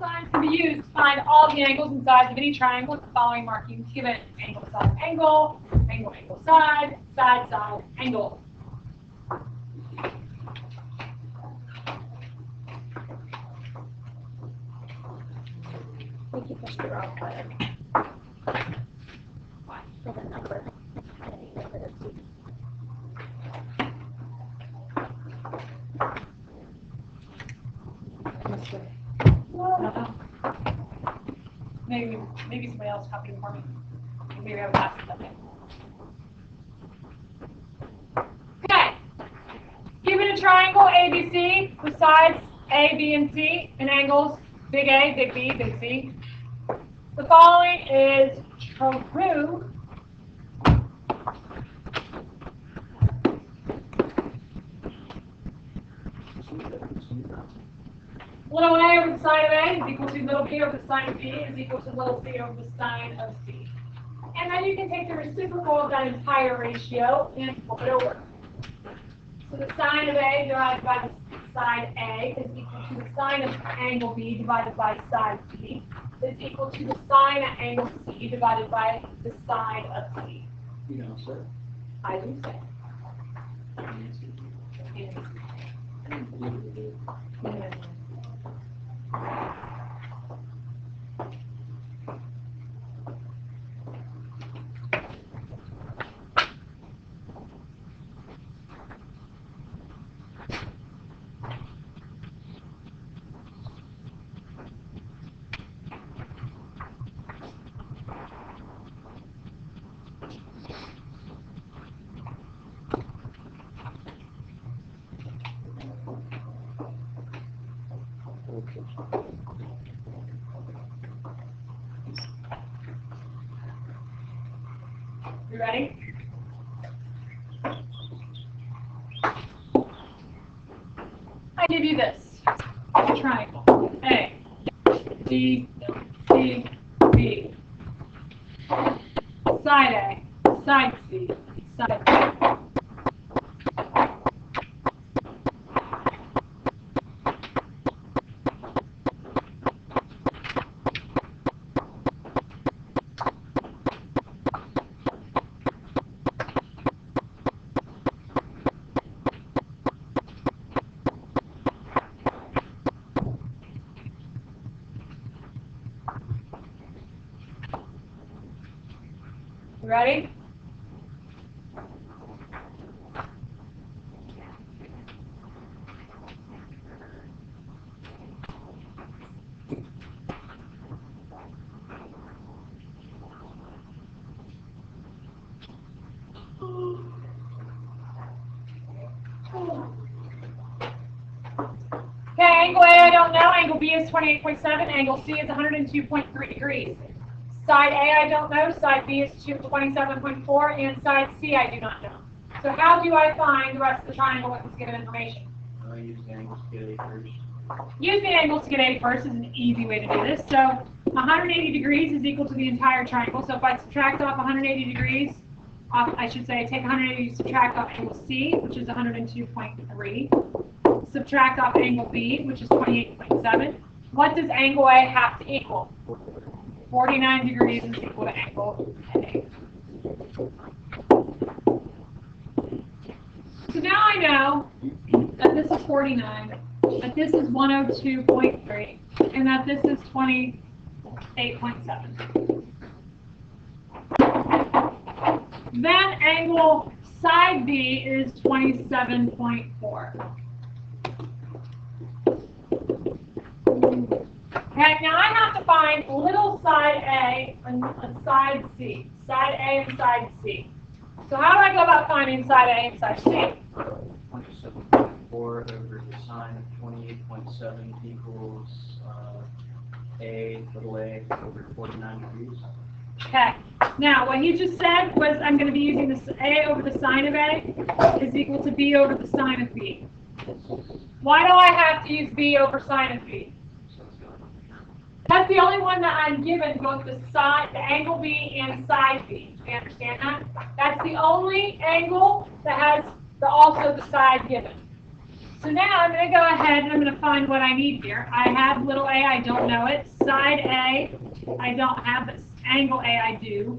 Signs can be used to find all the angles and sides of any triangle with the following markings given: angle, side, angle, angle, angle, side, side, side, angle. We keep pushing the wrong button. For the number. And then you get rid of two. Maybe somebody else copied it for me. Maybe I would ask something. Okay. Given a triangle ABC with sides A, B, and C and angles big A, big B, big C, the following is true. Little a over the sine of A is equal to little b over the sine of B is equal to little c over the sine of C. And then you can take the reciprocal of that entire ratio and flip it over. So the sine of A divided by the side A is equal to the sine of angle B divided by side B is equal to the sine of angle C divided by the sine of C. You know, sir. I do say. You ready? I give you this triangle. A, B, C, B. Side A, side C, side B. You ready? Okay, angle A I don't know, angle B is 28.7, angle C is 102.3 degrees. Side A I don't know, side B is 27.4, and side C I do not know. So how do I find the rest of the triangle with this given information? Use the angles to get A first. Using angles to get A first is an easy way to do this. So 180 degrees is equal to the entire triangle. So if I subtract off 180 degrees, I should say take 180, subtract off angle C, which is 102.3. Subtract off angle B, which is 28.7. What does angle A have to equal? 49 degrees is equal to angle A. So now I know that this is 49, that this is 102.3, and that this is 28.7. Then angle side B is 27.4. Okay, now I have to find little side A and side C. Side A and side C. So how do I go about finding side A and side C? 27.4 over the sine of 28.7 equals A, little a, over 49 degrees. Okay. Now, what he just said was I'm going to be using this A over the sine of A is equal to B over the sine of B. Why do I have to use B over sine of B? That's the only one that I'm given, both the angle B and side B. Do you understand that? That's the only angle that has also the side given. So now I'm going to go ahead and I'm going to find what I need here. I have little a, I don't know it. Side A, I don't have, but angle A, I do.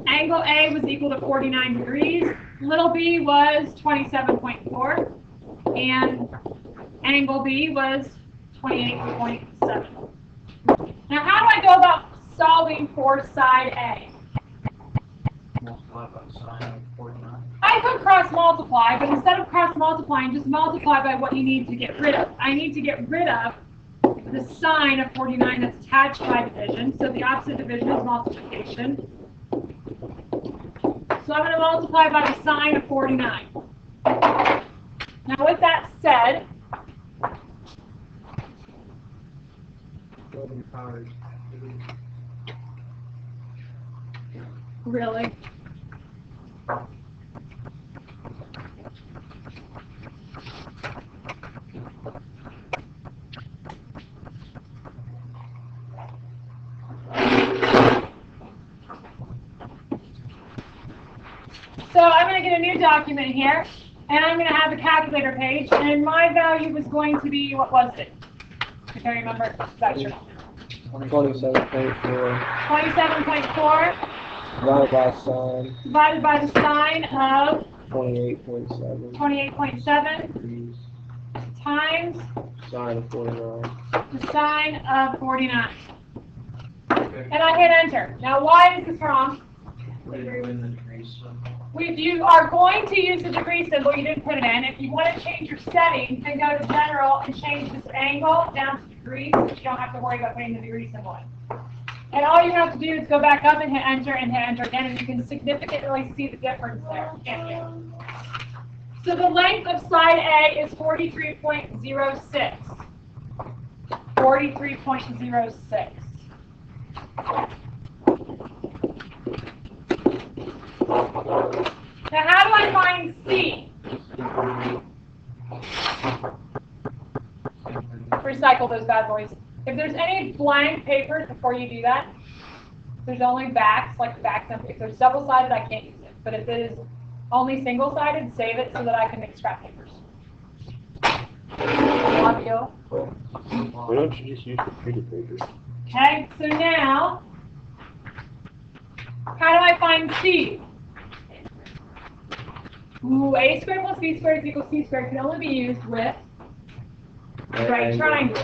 Angle A was equal to 49 degrees. Little b was 27.4. And angle B was 28.7. Now how do I go about solving for side A? Multiply by the sine of 49. I could cross multiply, but instead of cross multiplying, just multiply by what you need to get rid of. I need to get rid of the sine of 49 that's attached by division. So the opposite division is multiplication. So I'm going to multiply by the sine of 49. Now with that said, really? So I'm going to get a new document here, and I'm going to have a calculator page, and my value was going to be, what was it? If I remember, that's sure. 27.4 27.4 divided by sine divided by the sine of 28.7 28.7 degrees times sine of 49. the sine of 49. Okay. And I hit enter. Now why is this wrong? We didn't do in the degrees, so. You are going to use the degree symbol, you didn't put it in. If you want to change your setting, then go to general and change this angle down to degrees, so you don't have to worry about putting the degree symbol in. And all you have to do is go back up and hit enter again, and you can significantly see the difference there, can't you? So the length of side A is 43.06. 43.06. Now how do I find C? Recycle those bad boys. If there's any blank papers before you do that, there's only backs, like the backs. If there's double-sided, I can't use it. But if it is only single-sided, save it so that I can make scrap papers. Love you. Why don't you just use the printed paper? Okay, so now, how do I find C? Ooh, a squared plus b squared is equal to c squared can only be used with right triangles.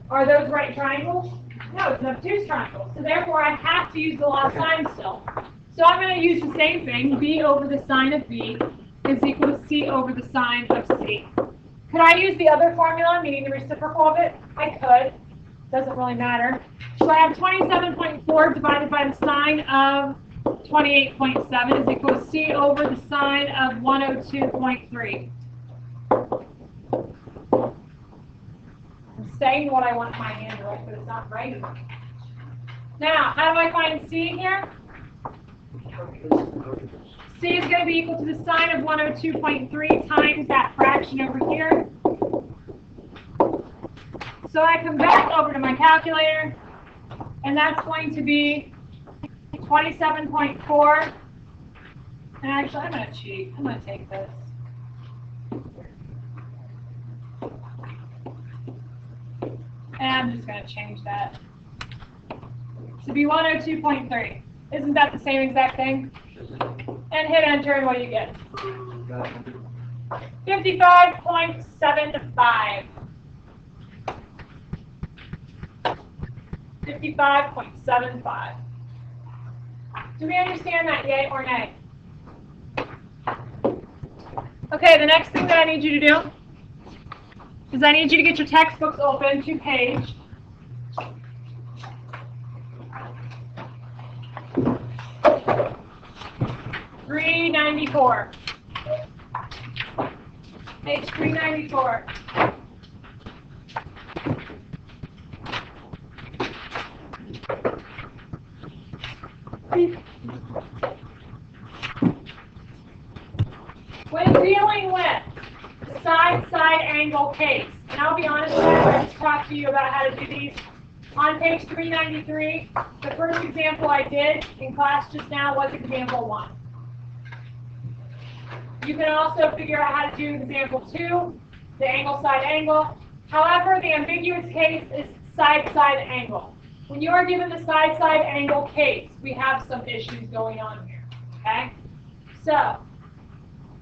Are those right triangles? No, it's an obtuse triangle. So therefore, I have to use the law of sine still. So I'm going to use the same thing. B over the sine of b is equal to c over the sine of c. Could I use the other formula, meaning the reciprocal of it? I could. Doesn't really matter. So I have 27.4 divided by the sine of 28.7 is equal to c over the sine of 102.3. I'm saying what I want my hand to write, but it's not right. Now, how do I find c here? C is going to be equal to the sine of 102.3 times that fraction over here. So I come back over to my calculator, and that's going to be 27.4. And actually, I'm going to cheat. I'm going to take this. And I'm just going to change that to be 102.3. Isn't that the same exact thing? And hit enter, and what do you get? 55.75. 55.75. Do we understand that, yay or nay? Okay, the next thing that I need you to do is I need you to get your textbooks open to page 394. Page 394. When dealing with the side-side angle case, and I'll be honest with you, I just talked to you about how to do these. On page 393, the first example I did in class just now was example 1. You can also figure out how to do example 2, the angle side angle. However, the ambiguous case is side side angle. When you are given the side side angle case, we have some issues going on here. Okay? So,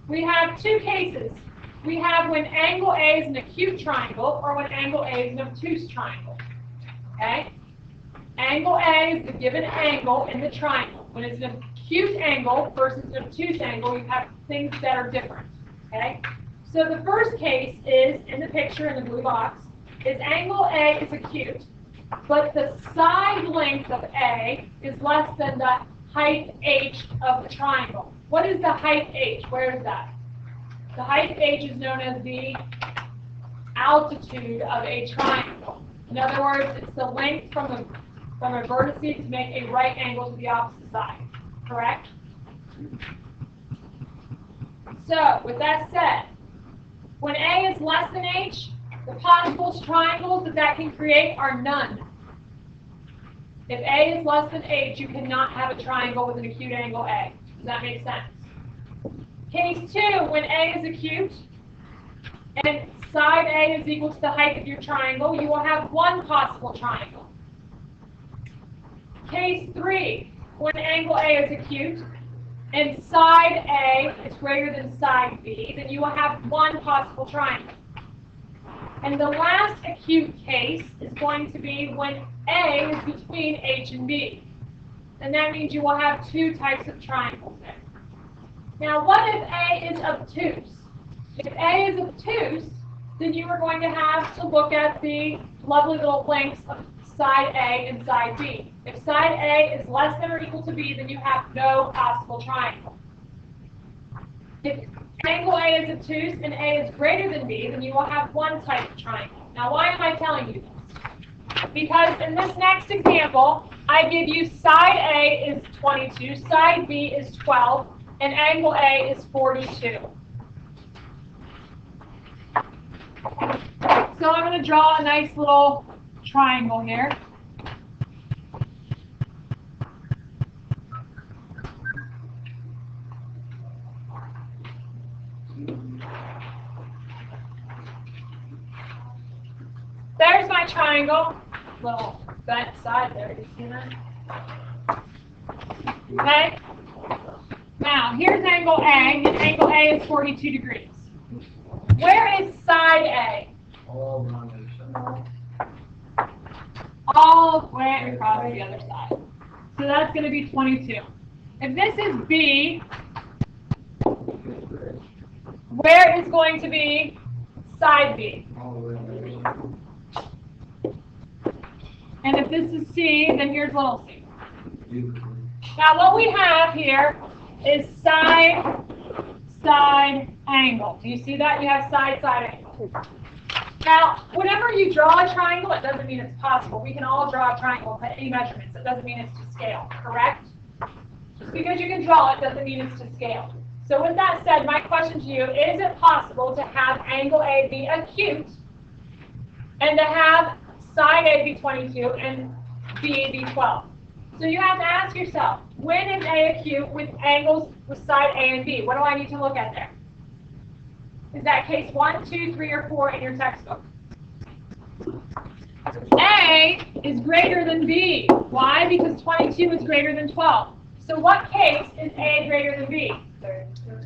we have two cases. We have when angle A is an acute triangle or when angle A is an obtuse triangle. Okay? Angle A is the given angle in the triangle. When it's an acute angle versus an obtuse angle, you have things that are different. Okay? So the first case is, in the picture in the blue box, is angle A is acute, but the side length of A is less than the height h of the triangle. What is the height h? Where is that? The height h is known as the altitude of a triangle. In other words, it's the length from a vertice to make a right angle to the opposite side. Correct? So, with that said, when A is less than h, the possible triangles that can create are none. If A is less than h, you cannot have a triangle with an acute angle A. Does that make sense? Case 2, when A is acute and side A is equal to the height of your triangle, you will have one possible triangle. Case 3, when angle A is acute and side A is greater than side B, then you will have one possible triangle. And the last acute case is going to be when A is between H and B. And that means you will have two types of triangles there. Now, what if A is obtuse? If A is obtuse, then you are going to have to look at the lovely little lengths of side A and side B. If side A is less than or equal to B, then you have no possible triangle. If angle A is obtuse and A is greater than B, then you will have one type of triangle. Now, why am I telling you this? Because in this next example, I give you side A is 22, side B is 12, and angle A is 42. So I'm going to draw a nice little triangle here. There's my triangle. Little bent side there, you see that? Okay? Now, here's angle A, and angle A is 42 degrees. Where is side A? All on the other side. All the way across the other side. So that's going to be 22. If this is B, where is going to be side B? All the way on the other side. And if this is C, then here's little c. Now what we have here is side, side, angle. Do you see that? You have side, side, angle. Now, whenever you draw a triangle, it doesn't mean it's possible. We can all draw a triangle at any measurements. It doesn't mean it's to scale, correct? Just because you can draw it doesn't mean it's to scale. So with that said, my question to you, is it possible to have angle A be acute and to have side A be 22 and B be 12? So you have to ask yourself, when is A acute with angles with side A and B? What do I need to look at there? Is that case 1, 2, 3, or 4 in your textbook? A is greater than B. Why? Because 22 is greater than 12. So what case is A greater than B?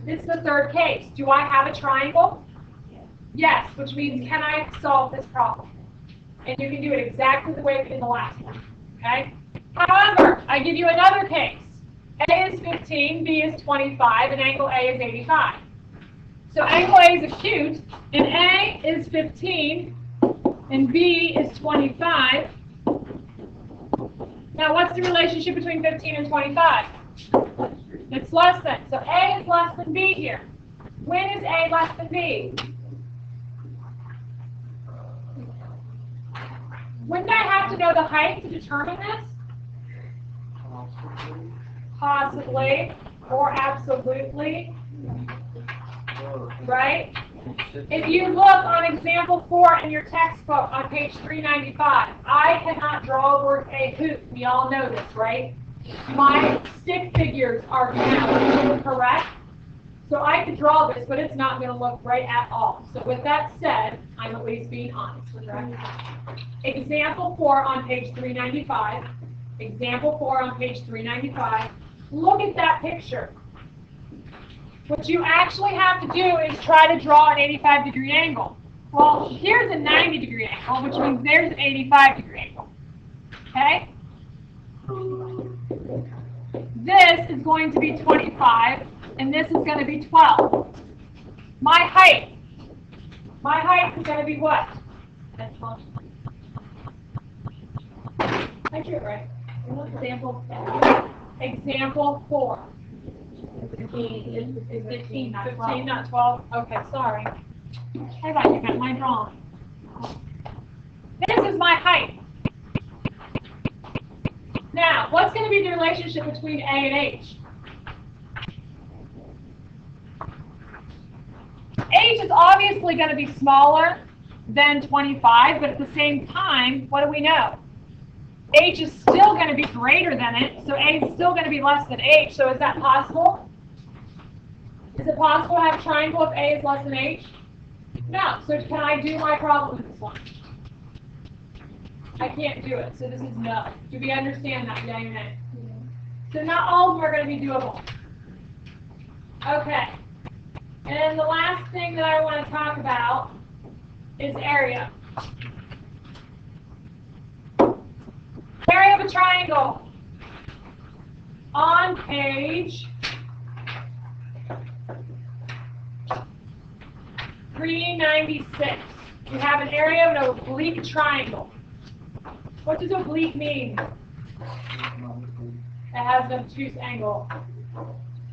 It's the third case. Do I have a triangle? Yes, which means can I solve this problem? And you can do it exactly the way we did the last one. Okay? However, I give you another case. A is 15, B is 25, and angle A is 85. So angle A is acute, and A is 15, and B is 25. Now, what's the relationship between 15 and 25? It's less than. So A is less than B here. When is A less than B? Wouldn't I have to know the height to determine this? Possibly, or absolutely. Right? If you look on example 4 in your textbook on page 395, I cannot draw the word a hoop. We all know this, right? My stick figures are counted, correct? So I could draw this, but it's not going to look right at all. So with that said, I'm at least being honest with you. Example 4 on page 395. Example 4 on page 395. Look at that picture. What you actually have to do is try to draw an 85-degree angle. Well, here's a 90-degree angle, which means there's an 85-degree angle. Okay? This is going to be 25, and this is going to be 12. My height is going to be what? I drew it right. Example 4. 15, not 12. Okay, sorry. I thought you got my drawing. This is my height. Now, what's going to be the relationship between A and H? H is obviously going to be smaller than 25, but at the same time, what do we know? H is still going to be greater than it, so A is still going to be less than H, so is that possible? Is it possible to have a triangle if A is less than H? No, so can I do my problem with this one? I can't do it, so this is no. Do we understand that, yay or nay? So not all of them are going to be doable. Okay. And the last thing that I want to talk about is area. Area of a triangle. On page 396, you have an area of an oblique triangle. What does oblique mean? It has an obtuse angle.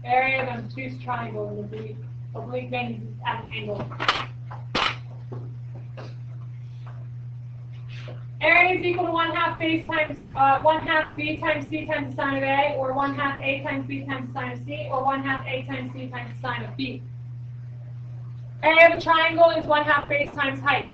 Area of an obtuse triangle is oblique. Oblique means at an angle. Area is equal to 1/2 base times 1/2 b times c times the sine of A, or 1/2 a times b times the sine of c, or 1/2 a times c times the sine of b. Area of a triangle is 1/2 base times height.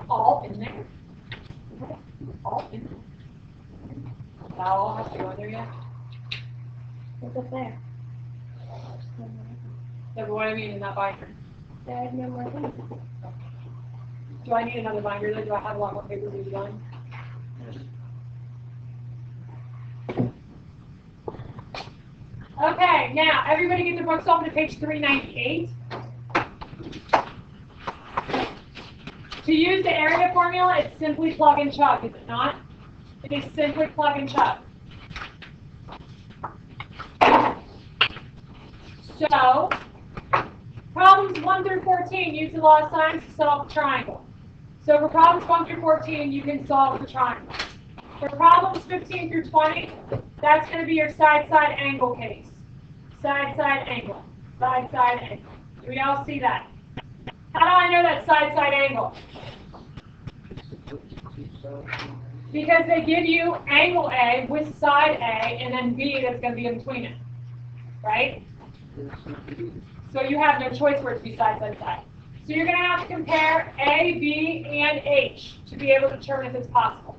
All in there. All in there. That all has to go in there yet? What's up there? Yeah, but what I mean in that binder. There's no more things. Do I need another binder though? Do I have a lot more paper to be done? Okay, now everybody get their books open to page 398. To use the area formula, it's simply plug and chug, is it not? It is simply plug and chug. So, problems 1 through 14, use the law of sines to solve the triangle. So for problems 1 through 14, you can solve the triangle. For problems 15 through 20, that's going to be your side-side angle case. Side-side angle. Side-side angle. Do we all see that? How do I know that side-side angle? Because they give you angle A with side A, and then B that's going to be in between it. Right? So you have no choice for it to be side-side side. So you're going to have to compare A, B, and H to be able to determine if it's possible.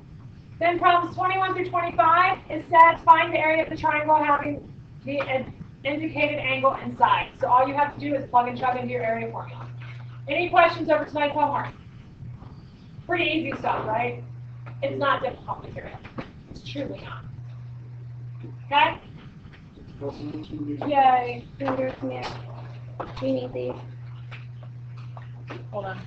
Then problems 21 through 25 is said find the area of the triangle having the indicated angle and side. So all you have to do is plug and chug into your area formula. Any questions over tonight's homework? Pretty easy stuff, right? It's not difficult material. It's truly not. Okay? Yay. Fingers, yeah. We need these. Hold on.